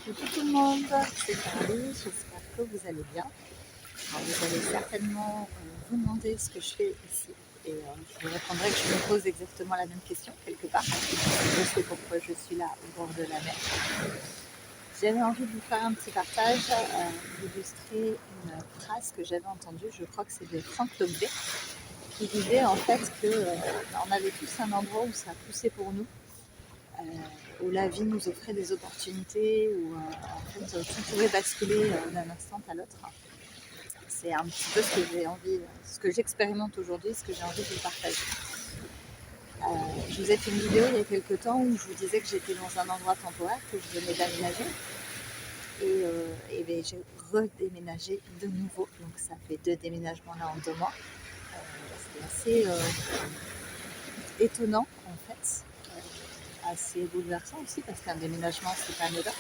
Coucou tout le monde, c'est Carly, j'espère que vous allez bien. Alors, vous allez certainement vous demander ce que je fais ici et je vous répondrai que je me pose exactement la même question quelque part. Je sais pourquoi je suis là au bord de la mer. J'avais envie de vous faire un petit partage, d'illustrer une phrase que j'avais entendue, je crois que c'est de Franck Lobé, qui disait en fait que on avait tous un endroit où ça poussait pour nous, où la vie nous offrait des opportunités, où en fait tout pouvait basculer d'un instant à l'autre. C'est un petit peu ce que j'ai envie, ce que j'expérimente aujourd'hui, ce que j'ai envie de vous partager. Je vous ai fait une vidéo il y a quelques temps où je vous disais que j'étais dans un endroit temporaire, que je venais d'aménager. Et ben, j'ai redéménagé de nouveau. Donc ça fait 2 déménagements là en 2 mois. C'est assez étonnant en fait, assez bouleversant aussi parce qu'un déménagement c'est pas anodin.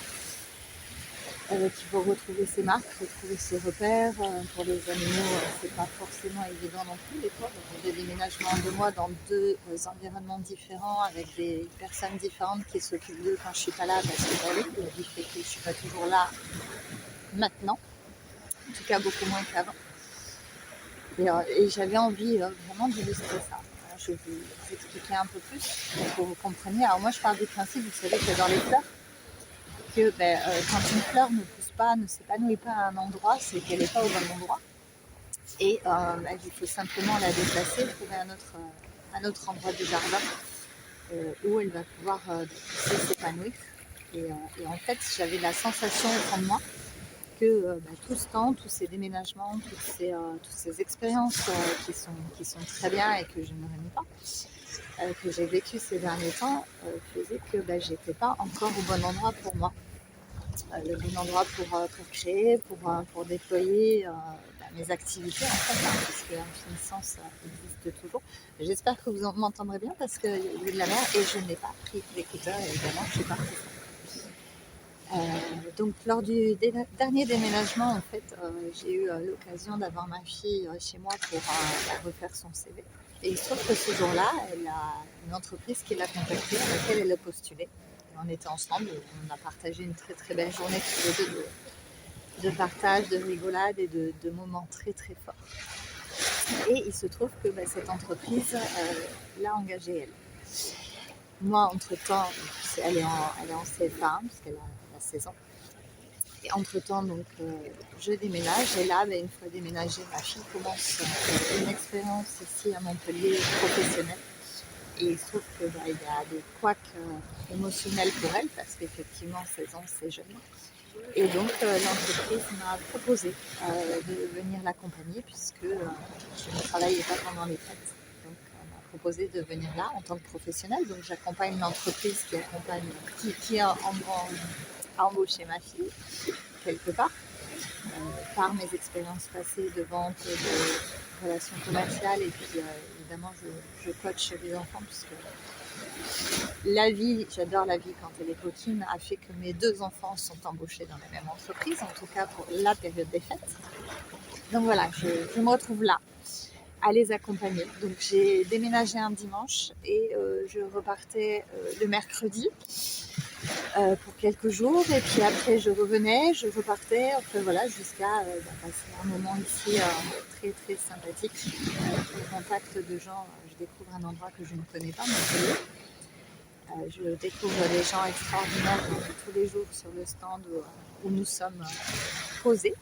Il faut retrouver ses marques, retrouver ses repères. Pour les animaux, c'est pas forcément évident non plus. Des fois, des déménagements en 2 mois dans 2 environnements différents avec des personnes différentes qui s'occupent d'eux quand je suis pas là parce que la vie fait que je suis pas toujours là maintenant. En tout cas, beaucoup moins qu'avant. Et j'avais envie vraiment d'illustrer ça. Alors, je vais vous expliquer un peu plus pour que vous compreniez. Alors moi, je pars du principe, vous savez que dans les fleurs, que quand une fleur ne pousse pas, ne s'épanouit pas à un endroit, c'est qu'elle n'est pas au bon endroit. Et il faut simplement la déplacer, trouver un autre endroit du jardin où elle va pouvoir pousser, s'épanouir. Et en fait, j'avais la sensation au fond de moi que tout ce temps, tous ces déménagements, toutes ces expériences qui sont très bien et que je ne renie pas, que j'ai vécu ces derniers temps, faisaient que j'étais pas encore au bon endroit pour moi. Le bon endroit pour créer, pour déployer mes activités en fait, puisque Infiniscence existe toujours. J'espère que vous m'entendrez bien parce qu'il y a eu de la mer et je n'ai pas pris d'écouteurs, évidemment, je suis partie. Donc lors du dernier déménagement, en fait, j'ai eu l'occasion d'avoir ma fille chez moi pour refaire son CV. Et il se trouve que ce jour-là, elle a une entreprise qui l'a contactée, à laquelle elle a postulé. Et on était ensemble et on a partagé une très très belle journée tous les deux de partage, de rigolade et de moments très très forts. Et il se trouve que cette entreprise l'a engagée elle. Moi, entre-temps, elle est en CFA, puisqu'elle a 16 ans. Et entre-temps, donc, je déménage. Et là, une fois déménagée, ma fille commence une expérience ici à Montpellier professionnelle. Et il se trouve qu'il y a des couacs émotionnels pour elle, parce qu'effectivement, 16 ans, c'est jeune. Et donc, l'entreprise m'a proposé de venir l'accompagner, puisque je ne travaillais pas pendant les fêtes. Donc, on m'a proposé de venir là en tant que professionnelle. Donc, j'accompagne l'entreprise qui a embauché ma fille, quelque part, par mes expériences passées de vente, de relations commerciales. Et puis, évidemment, je coach les enfants, puisque la vie, j'adore la vie quand elle est coquine, a fait que mes 2 enfants sont embauchés dans la même entreprise, en tout cas pour la période des fêtes. Donc voilà, je me retrouve là, à les accompagner. Donc j'ai déménagé un dimanche et je repartais le mercredi pour quelques jours. Et puis après, je revenais, je repartais, enfin voilà, jusqu'à passer un moment ici très très sympathique, au contact de gens. Je découvre un endroit que je ne connais pas, Montpellier. Je découvre des gens extraordinaires tous les jours sur le stand où nous sommes posés.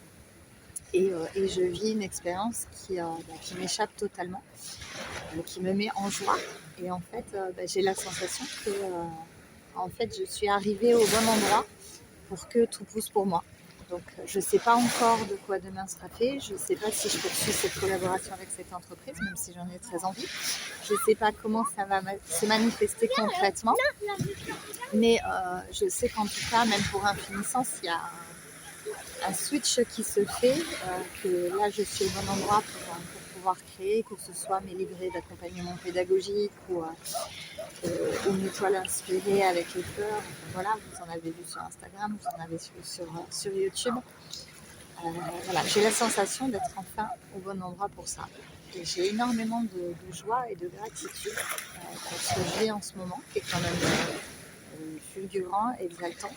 Et je vis une expérience qui m'échappe totalement, qui me met en joie. Et en fait, j'ai la sensation que en fait, je suis arrivée au bon endroit pour que tout pousse pour moi. Donc, je ne sais pas encore de quoi demain sera fait. Je ne sais pas si je poursuis cette collaboration avec cette entreprise, même si j'en ai très envie. Je ne sais pas comment ça va se manifester concrètement. Mais je sais qu'en tout cas, même pour Infiniscence, il y a un switch qui se fait, que là, je suis au bon endroit pour pouvoir créer, que ce soit mes livrets d'accompagnement pédagogique ou une étoile inspirée avec les fleurs. Voilà, vous en avez vu sur Instagram, vous en avez vu sur YouTube. Voilà, j'ai la sensation d'être enfin au bon endroit pour ça. Et j'ai énormément de joie et de gratitude pour ce que je vis en ce moment, qui est quand même fulgurant, exaltant.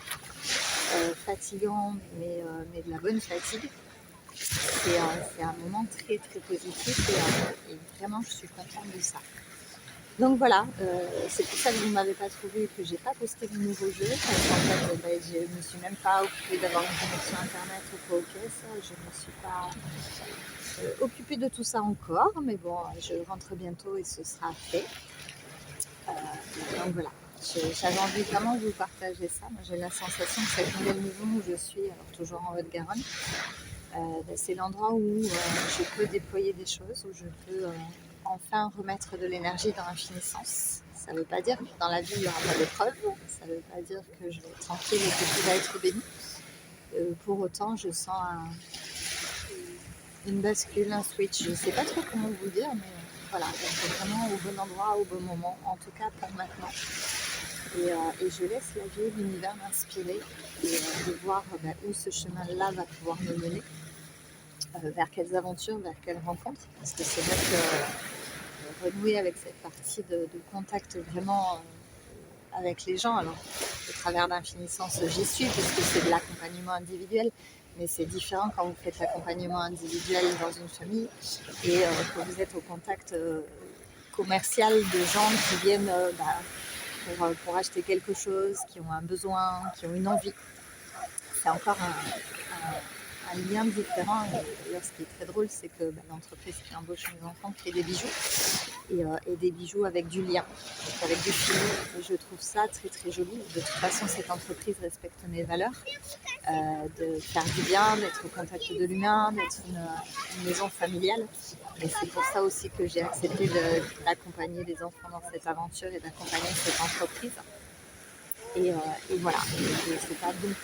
fatigant, mais de la bonne fatigue. C'est un moment très très positif et vraiment je suis contente de ça. Donc voilà, c'est pour ça que vous ne m'avez pas trouvé et que j'ai pas posté de nouveau jeu, parce qu'en fait je me suis même pas occupée d'avoir une connexion internet ou quoi au caisse, je ne me suis pas occupée de tout ça encore, mais bon, je rentre bientôt et ce sera fait. Donc voilà, j'avais envie vraiment de vous partager ça. Moi j'ai la sensation que cette nouvelle maison où je suis, alors toujours en Haute-Garonne, c'est l'endroit où je peux déployer des choses, où je peux enfin remettre de l'énergie dans l'infinissance. Ça ne veut pas dire que dans la vie il n'y aura pas d'épreuve, ça ne veut pas dire que je vais être tranquille et que tout va être béni. Pour autant, je sens une bascule, un switch, je ne sais pas trop comment vous dire, mais voilà, c'est vraiment au bon endroit, au bon moment, en tout cas pour maintenant. Et je laisse la vie, l'univers m'inspirer et de voir où ce chemin-là va pouvoir me mener. Vers quelles aventures, vers quelles rencontres, parce que c'est vrai que renouer avec cette partie de contact vraiment avec les gens, alors au travers d'Infinissance j'y suis puisque c'est de l'accompagnement individuel, mais c'est différent quand vous faites l'accompagnement individuel dans une famille et que vous êtes au contact commercial de gens qui viennent pour acheter quelque chose, qui ont un besoin, qui ont une envie. C'est encore un lien différent. D'ailleurs, ce qui est très drôle, c'est que l'entreprise qui embauche mes enfants crée des bijoux et des bijoux avec du lien, donc avec du fil. Et je trouve ça très très joli. De toute façon, cette entreprise respecte mes valeurs, de faire du bien, d'être au contact de l'humain, d'être une maison familiale. Et c'est pour ça aussi que j'ai accepté d'accompagner les enfants dans cette aventure et d'accompagner cette entreprise. Et voilà, je ne sais pas donc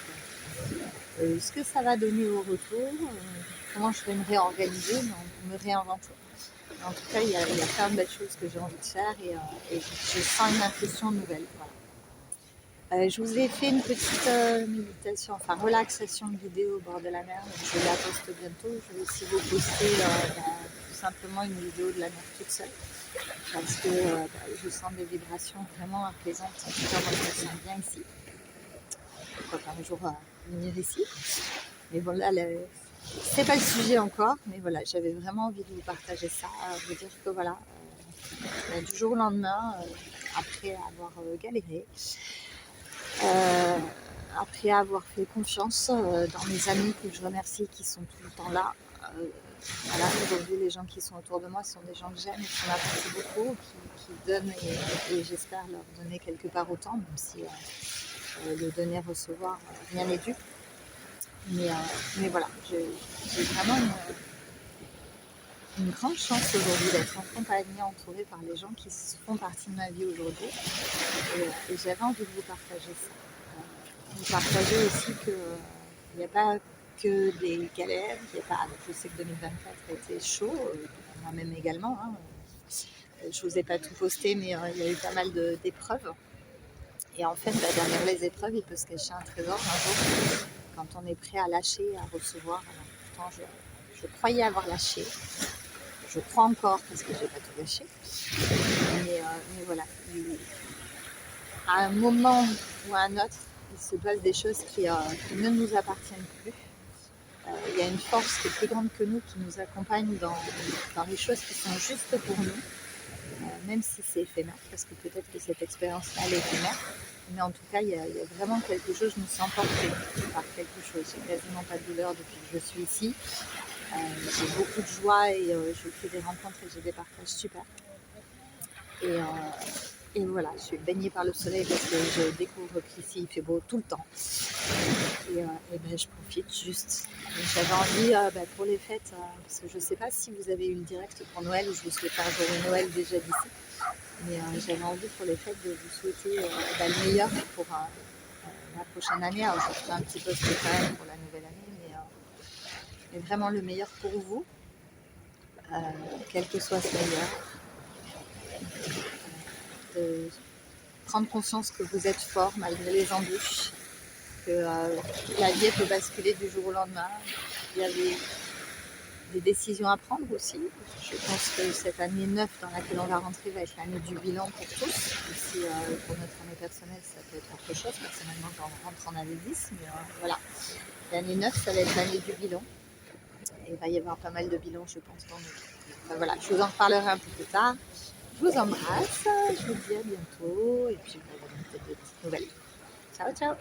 ce que ça va donner au retour, comment je vais me réorganiser, me réinventer. En tout cas, il y a plein de belles choses que j'ai envie de faire et je sens une impulsion nouvelle. Voilà. Je vous ai fait une petite méditation, enfin relaxation vidéo au bord de la mer. Donc je la poste bientôt. Je vais aussi vous poster tout simplement une vidéo de la mer toute seule. Parce que je sens des vibrations vraiment apaisantes. En tout cas, moi, je me sens bien ici. Pourquoi pas un jour venir ici. Mais bon, là, c'est pas le sujet encore. Mais voilà, j'avais vraiment envie de vous partager ça. Vous dire que voilà, du jour au lendemain, après avoir galéré, après avoir fait confiance dans mes amis que je remercie qui sont tout le temps là. Voilà, aujourd'hui, les gens qui sont autour de moi sont des gens que j'aime et qui m'apprécient beaucoup, qui donnent et j'espère leur donner quelque part autant, même si le donner, recevoir, rien n'est dû. Mais voilà, j'ai vraiment une grande chance aujourd'hui d'être accompagnée, entourée par les gens qui font partie de ma vie aujourd'hui. Et j'avais envie de vous partager ça. Vous partager aussi qu'il n'y a pas que des galères, je sais que 2024 a été chaud, moi-même également. Hein. Je vous ai pas tout posté, mais il y a eu pas mal d'épreuves. Et en fait, derrière les épreuves, il peut se cacher un trésor un jour, quand on est prêt à lâcher, à recevoir. Alors, pourtant, je croyais avoir lâché. Je crois encore parce que je n'ai pas tout lâché. Mais voilà, à un moment ou à un autre, il se passe des choses qui ne nous appartiennent plus. Il y a une force qui est plus grande que nous qui nous accompagne dans les choses qui sont juste pour nous, même si c'est éphémère, parce que peut-être que cette expérience-là elle est éphémère, mais en tout cas il y a vraiment quelque chose, je me sens portée par quelque chose. J'ai quasiment pas de douleur depuis que je suis ici. J'ai beaucoup de joie et je fais des rencontres et j'ai des partages super. Et voilà, je suis baignée par le soleil parce que je découvre qu'ici il fait beau tout le temps. Et je profite juste. J'avais envie pour les fêtes, parce que je ne sais pas si vous avez eu le direct pour Noël ou je vous souhaite un joyeux Noël déjà d'ici. Mais j'avais envie pour les fêtes de vous souhaiter le meilleur pour la prochaine année. Alors je ferai un petit post quand même pour la nouvelle année, mais vraiment le meilleur pour vous, quel que soit ce meilleur. De prendre conscience que vous êtes fort malgré les embûches, que la vie peut basculer du jour au lendemain. Il y avait des décisions à prendre aussi. Je pense que cette année 9 dans laquelle on va rentrer va être l'année du bilan pour tous. Aussi pour notre année personnelle, ça peut être autre chose. Personnellement, j'en rentre en année 10, mais voilà. L'année 9, ça va être l'année du bilan. Et il va y avoir pas mal de bilans, je pense, dans nos vies. Enfin, voilà, je vous en reparlerai un peu plus tard. Je vous embrasse, je vous dis à bientôt et puis peut-être de petites nouvelles. Ciao, ciao!